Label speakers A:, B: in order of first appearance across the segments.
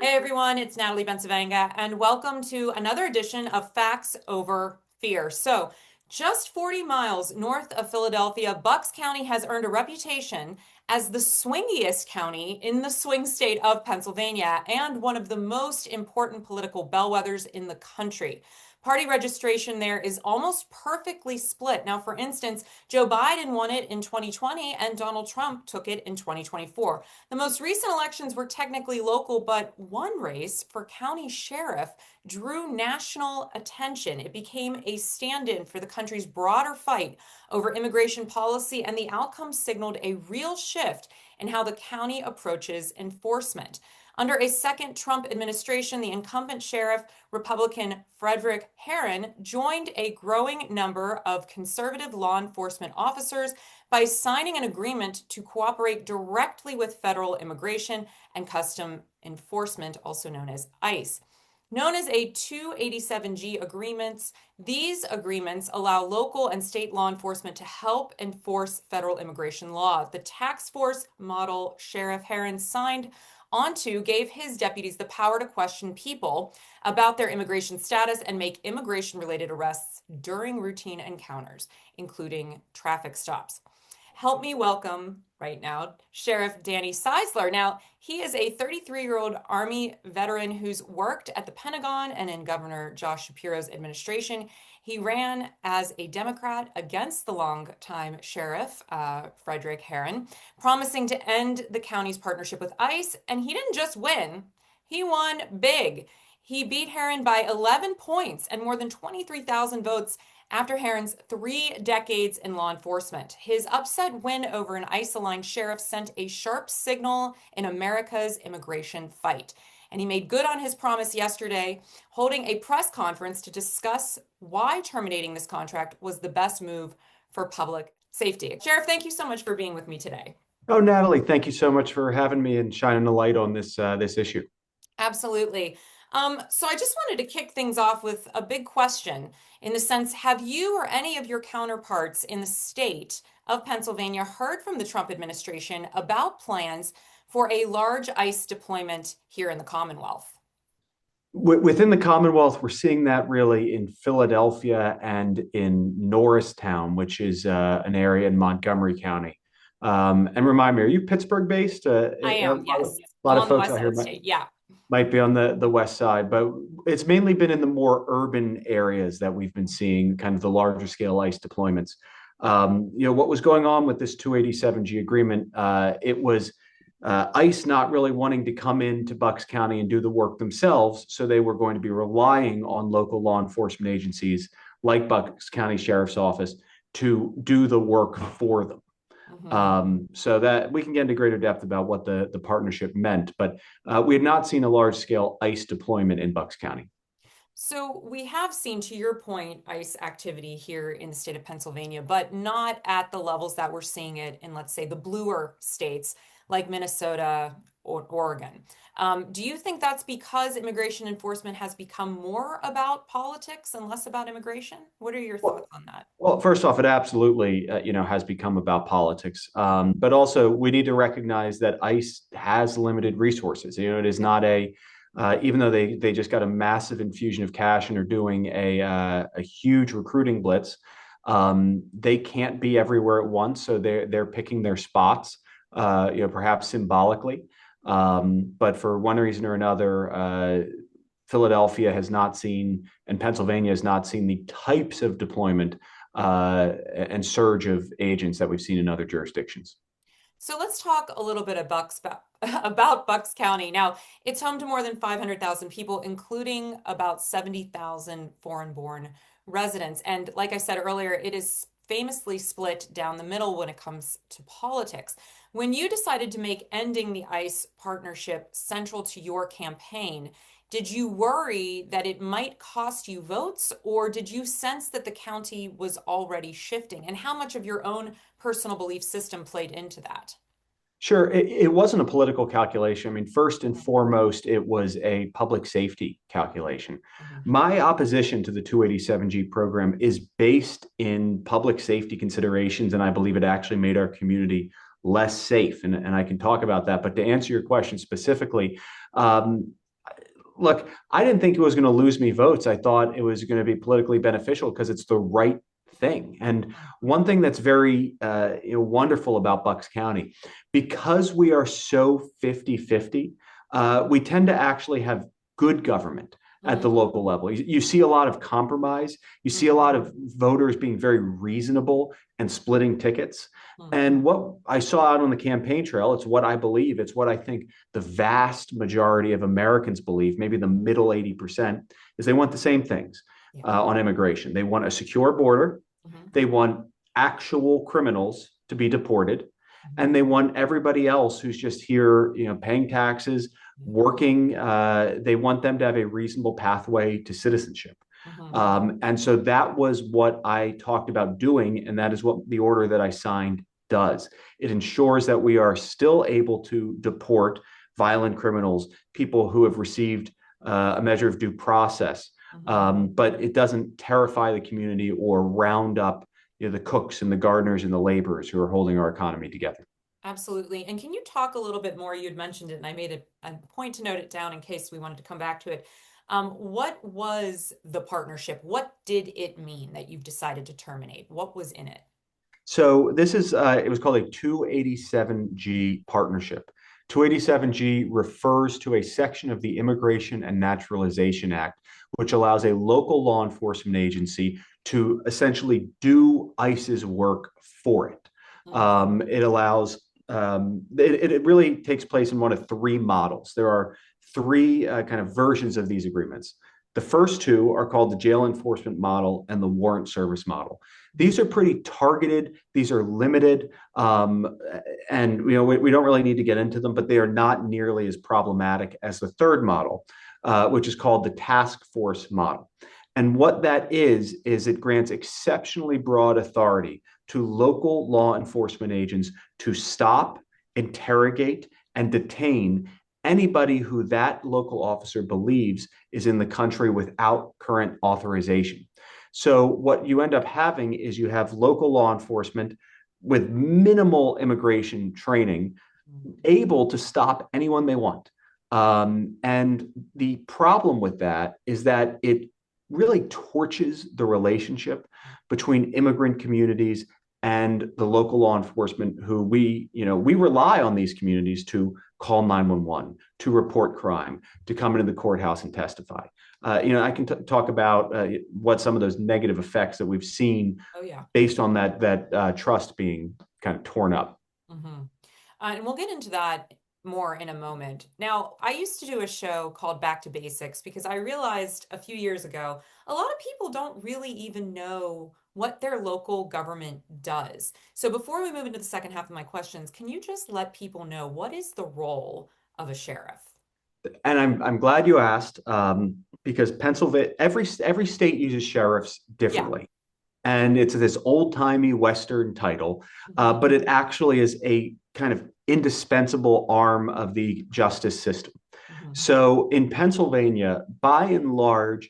A: Hey everyone, it's Natalie Bencavanga, and welcome to another edition of Facts Over Fear. Just 40 miles north of Philadelphia, Bucks County has earned a reputation as the swingiest county in the swing state of Pennsylvania and one of the most important political bellwethers in the country. Party registration there is almost perfectly split. Now, for instance, Joe Biden won it in 2020 and Donald Trump took it in 2024. The most recent elections were technically local, but one race for county sheriff drew national attention. It became a stand-in for the country's broader fight over immigration policy, and the outcome signaled a real shift in how the county approaches enforcement. Under a second Trump administration, the incumbent sheriff, Republican Frederick Herron, joined a growing number of conservative law enforcement officers by signing an agreement to cooperate directly with federal immigration and custom enforcement, also known as ICE. Known as a 287G agreements, these agreements allow local and state law enforcement to help enforce federal immigration law. The task force model Sheriff Herron signed onto gave his deputies the power to question people about their immigration status and make immigration-related arrests during routine encounters, including traffic stops. Help me welcome right now Sheriff Danny Ceisler. Now, he is a 33-year-old Army veteran who's worked at the Pentagon and in Governor Josh Shapiro's administration. He ran as a Democrat against the longtime sheriff, Frederick Herron, promising to end the county's partnership with ICE. And he didn't just win, he won big. He beat Herron by 11 points and more than 23,000 votes after Herron's 3 decades in law enforcement. His upset win over an ICE-aligned sheriff sent a sharp signal in America's immigration fight. And he made good on his promise yesterday, holding a press conference to discuss why terminating this contract was the best move for public safety. Sheriff, thank you so much for being with me today.
B: Oh, Natalie, thank you so much for having me and shining a light on this issue.
A: Absolutely. So I just wanted to kick things off with a big question in the sense, have you or any of your counterparts in the state of Pennsylvania heard from the Trump administration about plans for a large ICE deployment here in the Commonwealth?
B: Within the Commonwealth, we're seeing that really in Philadelphia and in Norristown, which is an area in Montgomery County. And remind me, are you Pittsburgh based?
A: I am, yes.
B: A lot
A: I'm
B: of
A: on the
B: folks
A: west
B: out
A: side
B: here
A: of the state. Yeah.
B: might be on the west side, but it's mainly been in the more urban areas that we've been seeing kind of the larger scale ICE deployments. What was going on with this 287G agreement, it was ICE not really wanting to come into Bucks County and do the work themselves, so they were going to be relying on local law enforcement agencies like Bucks County Sheriff's Office to do the work for them. So that we can get into greater depth about what the partnership meant, but we had not seen a large scale ICE deployment in Bucks County.
A: So we have seen, to your point, ICE activity here in the state of Pennsylvania, but not at the levels that we're seeing it in, let's say, the bluer states like Minnesota or Oregon. Do you think that's because immigration enforcement has become more about politics and less about immigration? What are your thoughts on that?
B: Well, first off, it absolutely, has become about politics. But also, we need to recognize that ICE has limited resources. It is not even though they just got a massive infusion of cash and are doing a huge recruiting blitz, they can't be everywhere at once. So they're picking their spots, perhaps symbolically. But for one reason or another, Philadelphia has not seen, and Pennsylvania has not seen the types of deployment and surge of agents that we've seen in other jurisdictions.
A: So let's talk a little bit about Bucks County. Now, it's home to more than 500,000 people, including about 70,000 foreign-born residents. And like I said earlier, it is famously split down the middle when it comes to politics. When you decided to make ending the ICE partnership central to your campaign, did you worry that it might cost you votes, or did you sense that the county was already shifting? And how much of your own personal belief system played into that?
B: Sure, it wasn't a political calculation. I mean, first and foremost, it was a public safety calculation.
A: Mhm.
B: My opposition to the 287G program is based in public safety considerations, and I believe it actually made our community less safe. And I can talk about that. But to answer your question specifically, look, I didn't think it was going to lose me votes. I thought it was going to be politically beneficial because it's the right thing. And one thing that's very wonderful about Bucks County, because we are so 50-50, we tend to actually have good government at the
A: Mm-hmm.
B: local level. You see a lot of compromise. You see a
A: Mm-hmm.
B: lot of voters being very reasonable and splitting tickets.
A: Mm-hmm.
B: And what I saw out on the campaign trail, it's what I believe, it's what I think the vast majority of Americans believe, maybe the middle 80%, is they want the same things
A: Yeah.
B: on immigration. They want a secure border.
A: Mm-hmm.
B: They want actual criminals to be deported.
A: Mm-hmm.
B: And they want everybody else who's just here, paying taxes, working. They want them to have a reasonable pathway to citizenship.
A: Mm-hmm.
B: And so that was what I talked about doing. And that is what the order that I signed does. It ensures that we are still able to deport violent criminals, people who have received a measure of due process.
A: Mm-hmm.
B: But it doesn't terrify the community or round up the cooks and the gardeners and the laborers who are holding our economy together.
A: Absolutely. And can you talk a little bit more? You'd mentioned it, and I made a point to note it down in case we wanted to come back to it. What was the partnership? What did it mean that you've decided to terminate? What was in it?
B: So this is it was called a 287G partnership. 287G refers to a section of the Immigration and Naturalization Act, which allows a local law enforcement agency to essentially do ICE's work for it.
A: Mm-hmm.
B: It allows it really takes place in one of three models. There are three kind of versions of these agreements. The first two are called the jail enforcement model and the warrant service model. These are pretty targeted. These are limited, and we don't really need to get into them, but they are not nearly as problematic as the third model, which is called the task force model. And what that is it grants exceptionally broad authority to local law enforcement agents to stop, interrogate, and detain anybody who that local officer believes is in the country without current authorization. So what you end up having is you have local law enforcement with minimal immigration training able to stop anyone they want. And the problem with that is that it really torches the relationship between immigrant communities and the local law enforcement who we rely on these communities to call 911, to report crime, to come into the courthouse and testify. I can talk about what some of those negative effects that we've seen
A: Oh, yeah.
B: based on that trust being kind of torn up.
A: Mm-hmm. And we'll get into that more in a moment. Now, I used to do a show called Back to Basics because I realized a few years ago a lot of people don't really even know what their local government does. So before we move into the second half of my questions, can you just let people know what is the role of a sheriff?
B: And I'm glad you asked, because Pennsylvania, every state uses sheriffs
A: Yeah.
B: differently, and it's this old timey Western title,
A: Hmm.
B: but it actually is a kind of indispensable arm of the justice system.
A: Hmm.
B: So in Pennsylvania, by and large,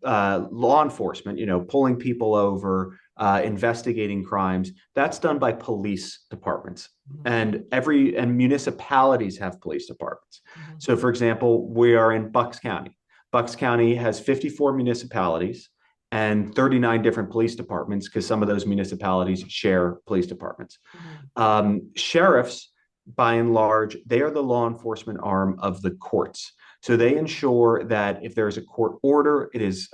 B: law enforcement, pulling people over, investigating crimes, that's done by police departments.
A: Hmm.
B: And municipalities have police departments.
A: Hmm.
B: So, for example, we are in Bucks County. Bucks County has 54 municipalities and 39 different police departments because some of those municipalities share police departments.
A: Hmm.
B: Sheriffs, by and large, they are the law enforcement arm of the courts. So they ensure that if there is a court order, it is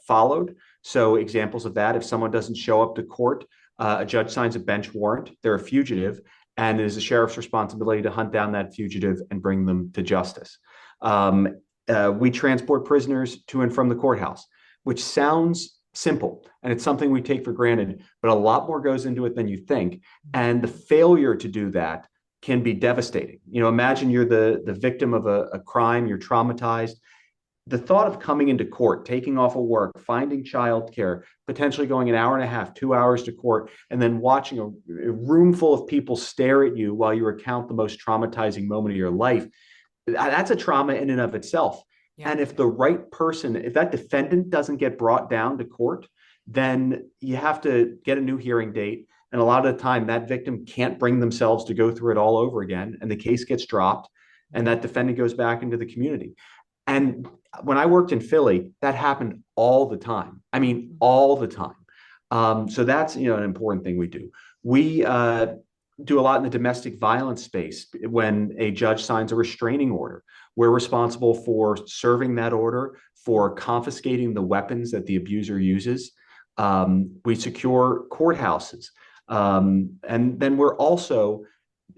B: followed. So examples of that, if someone doesn't show up to court, a judge signs a bench warrant, they're a fugitive, and it is the sheriff's responsibility to hunt down that fugitive and bring them to justice. We transport prisoners to and from the courthouse, which sounds simple, and it's something we take for granted, but a lot more goes into it than you think. And the failure to do that can be devastating. Imagine you're the victim of a crime, you're traumatized. The thought of coming into court, taking off of work, finding childcare, potentially going an hour and a half, 2 hours to court, and then watching a room full of people stare at you while you recount the most traumatizing moment of your life, that's a trauma in and of itself.
A: Yeah.
B: And if the right person, if that defendant doesn't get brought down to court, then you have to get a new hearing date. And a lot of the time, that victim can't bring themselves to go through it all over again. And the case gets dropped, and that defendant goes back into the community. And when I worked in Philly, that happened all the time. I mean,
A: Mhm.
B: all the time. So that's an important thing we do. We do a lot in the domestic violence space. When a judge signs a restraining order, we're responsible for serving that order, for confiscating the weapons that the abuser uses. We secure courthouses. And then we're also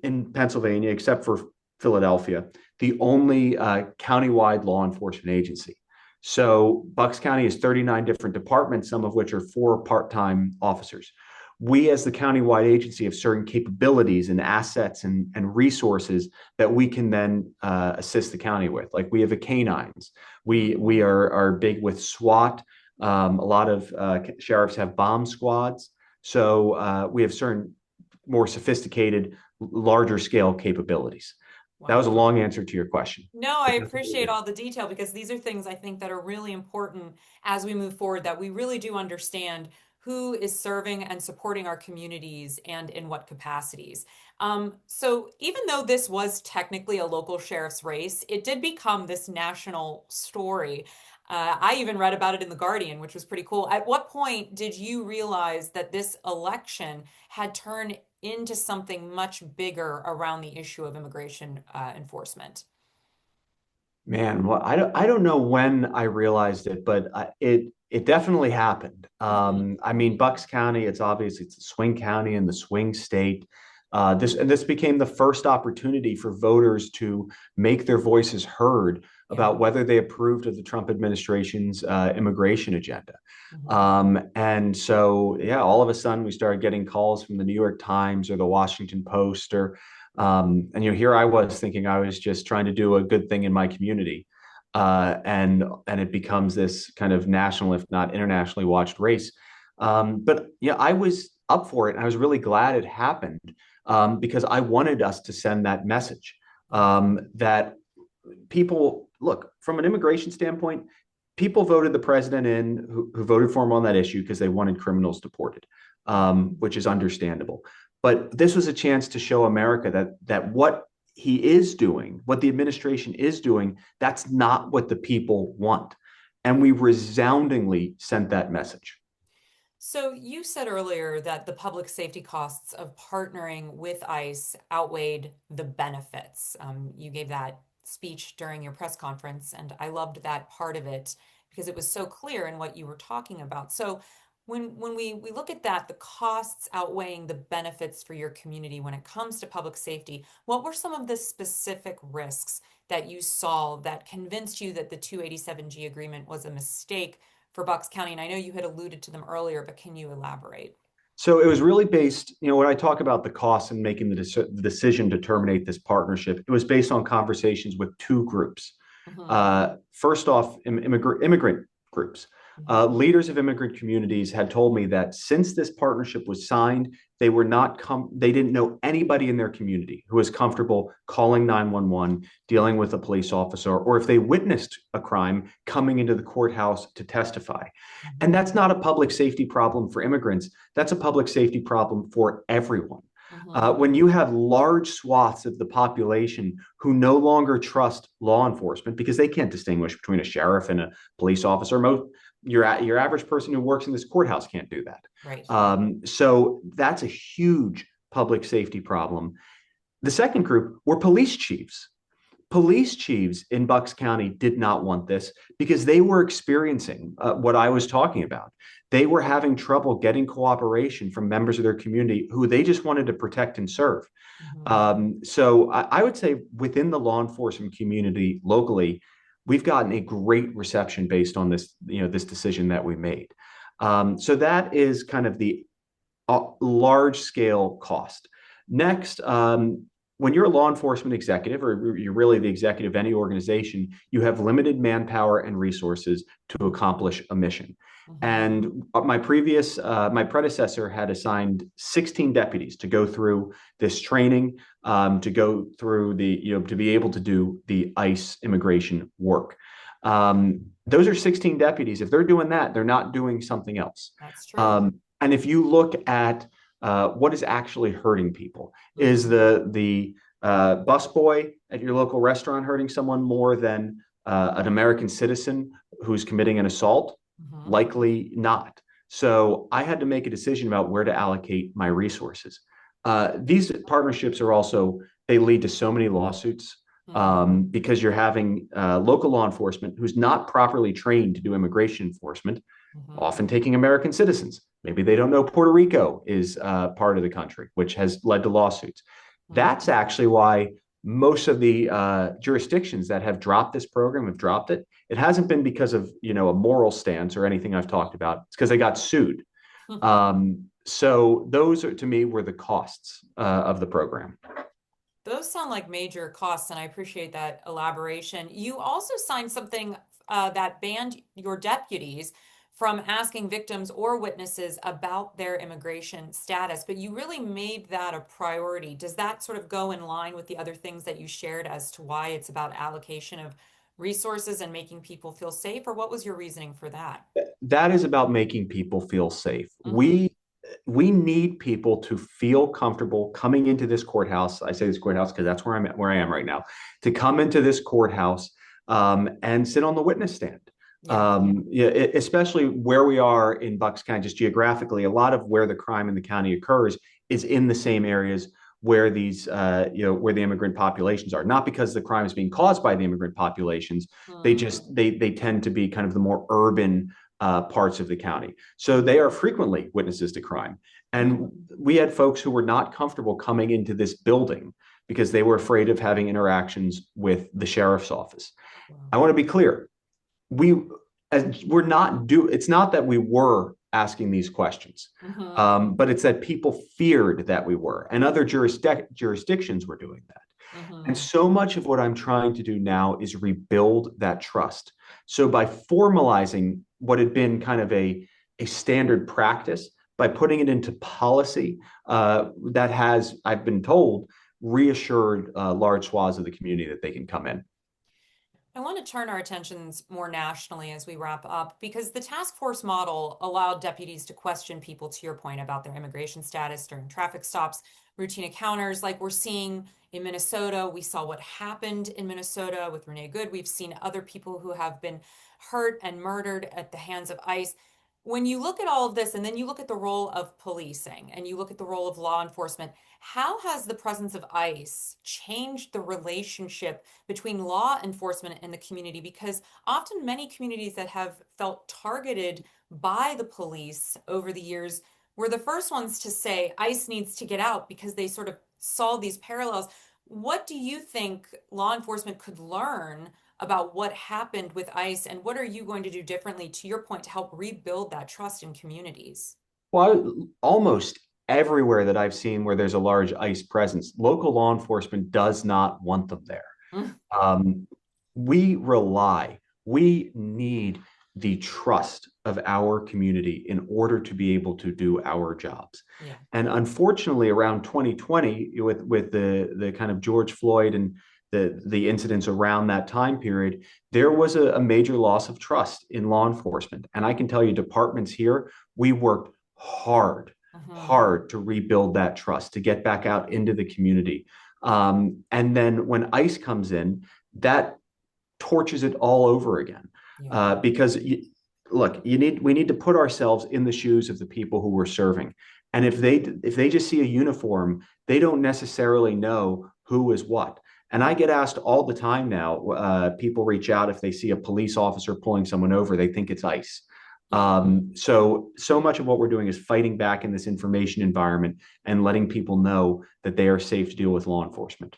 B: in Pennsylvania, except for Philadelphia, the only countywide law enforcement agency. So Bucks County has 39 different departments, some of which are 4 part-time officers. We, as the countywide agency, have certain capabilities and assets and resources that we can then assist the county with. Like we have a canines. We are big with SWAT. A lot of sheriffs have bomb squads. So we have certain more sophisticated, larger scale capabilities. That was a
A: Wow.
B: long answer to your question.
A: No, I
B: But that's what we
A: appreciate
B: do.
A: all the detail because these are things I think that are really important as we move forward, that we really do understand who is serving and supporting our communities and in what capacities. So even though this was technically a local sheriff's race, it did become this national story. I even read about it in The Guardian, which was pretty cool. At what point did you realize that this election had turned into something much bigger around the issue of immigration enforcement?
B: Man, well, I don't know when I realized it, but it definitely happened.
A: Mhm.
B: I mean, Bucks County, it's a swing county and the swing state. This became the first opportunity for voters to make their voices heard
A: Yeah.
B: about whether they approved of the Trump administration's immigration agenda.
A: Mhm.
B: And so, yeah, all of a sudden we started getting calls from the New York Times or the Washington Post or and here I was thinking I was just trying to do a good thing in my community, and it becomes this kind of national, if not internationally watched race. But yeah, I was up for it, and I was really glad it happened because I wanted us to send that message that people look from an immigration standpoint. People voted the president in who voted for him on that issue because they wanted criminals deported, which is understandable. But this was a chance to show America that what he is doing, what the administration is doing, that's not what the people want. And we resoundingly sent that message.
A: So you said earlier that the public safety costs of partnering with ICE outweighed the benefits. You gave that speech during your press conference, and I loved that part of it because it was so clear in what you were talking about. So when we look at that, the costs outweighing the benefits for your community when it comes to public safety, what were some of the specific risks that you saw that convinced you that the 287G agreement was a mistake for Bucks County? And I know you had alluded to them earlier, but can you elaborate?
B: So it was really based, when I talk about the costs and making the decision to terminate this partnership, it was based on conversations with 2 groups.
A: Hmm.
B: First off, immigrant groups.
A: Hmm.
B: Leaders of immigrant communities had told me that since this partnership was signed, they didn't know anybody in their community who was comfortable calling 911, dealing with a police officer, or if they witnessed a crime, coming into the courthouse to testify. And
A: Hmm.
B: that's not a public safety problem for immigrants. That's a public safety problem for everyone.
A: Hmm.
B: When you have large swaths of the population who no longer trust law enforcement because they can't distinguish between a sheriff and a police officer, your average person who works in this courthouse can't do that.
A: Right.
B: So that's a huge public safety problem. The second group were police chiefs. Police chiefs in Bucks County did not want this because they were experiencing what I was talking about. They were having trouble getting cooperation from members of their community who they just wanted to protect and serve.
A: Hmm.
B: So I would say within the law enforcement community locally, we've gotten a great reception based on this decision that we made. So that is kind of the large scale cost. Next, when you're a law enforcement executive, or you're really the executive of any organization, you have limited manpower and resources to accomplish a mission.
A: Hmm.
B: And my predecessor had assigned 16 deputies to go through this training, to go through to be able to do the ICE immigration work. Those are 16 deputies. If they're doing that, they're not doing something else.
A: That's true.
B: And if you look at what is actually hurting people, is
A: Hmm.
B: the busboy at your local restaurant hurting someone more than an American citizen who's committing an assault?
A: Mhm.
B: Likely not. So I had to make a decision about where to allocate my resources. These partnerships are also, they lead to so many lawsuits
A: Mhm.
B: because you're having local law enforcement who's not properly trained to do immigration enforcement,
A: Mhm.
B: often taking American citizens. Maybe they don't know Puerto Rico is part of the country, which has led to lawsuits. That's
A: Mhm.
B: actually why most of the jurisdictions that have dropped this program have dropped it. It hasn't been because of a moral stance or anything I've talked about. It's because they got sued. So those are, to me, were the costs of the program.
A: Those sound like major costs, and I appreciate that elaboration. You also signed something that banned your deputies from asking victims or witnesses about their immigration status, but you really made that a priority. Does that sort of go in line with the other things that you shared as to why it's about allocation of resources and making people feel safe, or what was your reasoning for that?
B: That is about making people feel safe.
A: Mm-hmm.
B: We need people to feel comfortable coming into this courthouse. I say this courthouse because that's where I am right now. To come into this courthouse and sit on the witness stand.
A: Yeah.
B: Yeah, especially where we are in Bucks County, just geographically, a lot of where the crime in the county occurs is in the same areas where these, where the immigrant populations are. Not because the crime is being caused by the immigrant populations,
A: Mm.
B: they tend to be kind of the more urban parts of the county. So they are frequently witnesses to crime. And
A: Mm.
B: we had folks who were not comfortable coming into this building because they were afraid of having interactions with the sheriff's office.
A: Wow.
B: I want to be clear. We we're not do it's not that we were asking these questions,
A: Mm-hmm.
B: but it's that people feared that we were, and other jurisdictions were doing that. And
A: Mm-hmm.
B: so much of what I'm trying to do now is rebuild that trust. So by formalizing what had been kind of a standard practice, by putting it into policy, that has, I've been told, reassured large swaths of the community that they can come in.
A: I want to turn our attentions more nationally as we wrap up because the task force model allowed deputies to question people, to your point, about their immigration status during traffic stops, routine encounters like we're seeing in Minnesota. We saw what happened in Minnesota with Renee Good. We've seen other people who have been hurt and murdered at the hands of ICE. When you look at all of this and then you look at the role of policing and you look at the role of law enforcement, how has the presence of ICE changed the relationship between law enforcement and the community? Because often many communities that have felt targeted by the police over the years were the first ones to say ICE needs to get out because they sort of saw these parallels. What do you think law enforcement could learn about what happened with ICE, and what are you going to do differently, to your point, to help rebuild that trust in communities?
B: Well, almost everywhere that I've seen where there's a large ICE presence, local law enforcement does not want them there.
A: Mm.
B: Um, we rely, we need the trust of our community in order to be able to do our jobs.
A: Yeah.
B: And unfortunately, around 2020, with the kind of George Floyd and the incidents around that time period, there was a major loss of trust in law enforcement. And I can tell you, departments here, we worked hard,
A: Mhm.
B: hard to rebuild that trust, to get back out into the community. And then when ICE comes in, that torches it all over again.
A: Yeah.
B: Because look, we need to put ourselves in the shoes of the people who we're serving. And if they just see a uniform, they don't necessarily know who is what. And I get asked all the time now. People reach out if they see a police officer pulling someone over, they think it's ICE.
A: Mm.
B: So much of what we're doing is fighting back in this information environment and letting people know that they are safe to deal with law enforcement.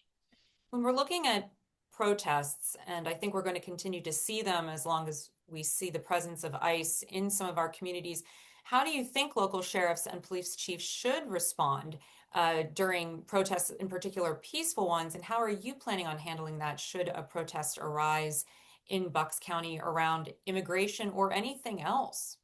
A: When we're looking at protests, and I think we're going to continue to see them as long as we see the presence of ICE in some of our communities, how do you think local sheriffs and police chiefs should respond during protests, in particular peaceful ones? And how are you planning on handling that should a protest arise in Bucks County around immigration or anything else?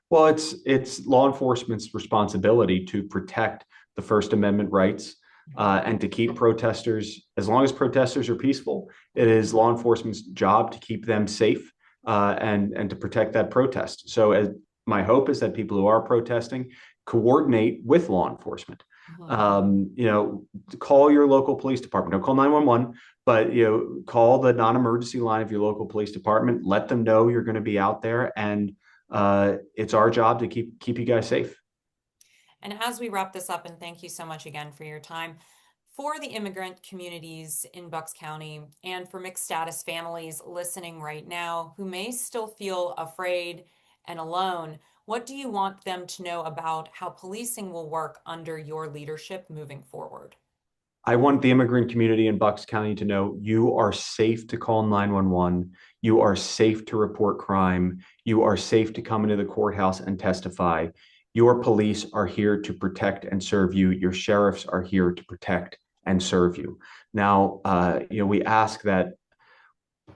B: Well, it's law enforcement's responsibility to protect the First Amendment rights and to keep protesters, as long as protesters are peaceful, it is law enforcement's job to keep them safe and to protect that protest. So, as my hope is that people who are protesting coordinate with law enforcement.
A: Mhm.
B: Call your local police department. Don't call 911, but call the non-emergency line of your local police department. Let them know you're going to be out there, and it's our job to keep you guys safe.
A: And as we wrap this up, and thank you so much again for your time, for the immigrant communities in Bucks County and for mixed status families listening right now who may still feel afraid and alone, what do you want them to know about how policing will work under your leadership moving forward?
B: I want the immigrant community in Bucks County to know you are safe to call 911. You are safe to report crime. You are safe to come into the courthouse and testify. Your police are here to protect and serve you. Your sheriffs are here to protect and serve you. Now, we ask that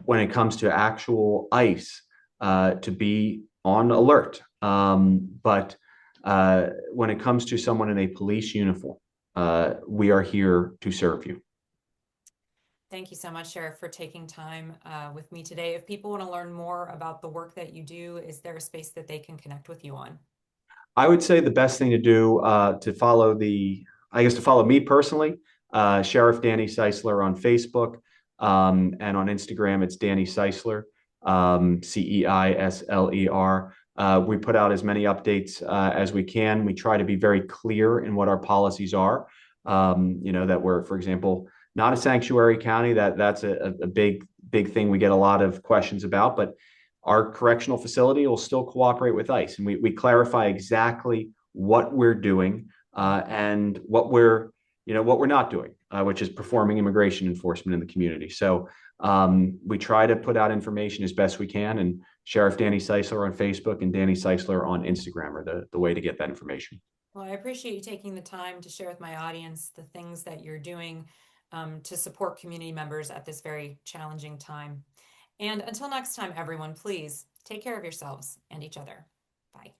B: when it comes to actual ICE, to be on alert. But when it comes to someone in a police uniform, we are here to serve you.
A: Thank you so much, Sheriff, for taking time with me today. If people want to learn more about the work that you do, is there a space that they can connect with you on?
B: I would say the best thing to do to follow me personally, Sheriff Danny Ceisler on Facebook, and on Instagram, it's Danny Ceisler, Ceisler. We put out as many updates as we can. We try to be very clear in what our policies are. That we're, for example, not a sanctuary county. That's a big thing we get a lot of questions about, but our correctional facility will still cooperate with ICE, and we clarify exactly what we're doing and what we're not doing, which is performing immigration enforcement in the community. So we try to put out information as best we can, and Sheriff Danny Ceisler on Facebook and Danny Ceisler on Instagram are the way to get that information.
A: Well, I appreciate you taking the time to share with my audience the things that you're doing to support community members at this very challenging time. And until next time, everyone, please take care of yourselves and each other. Bye.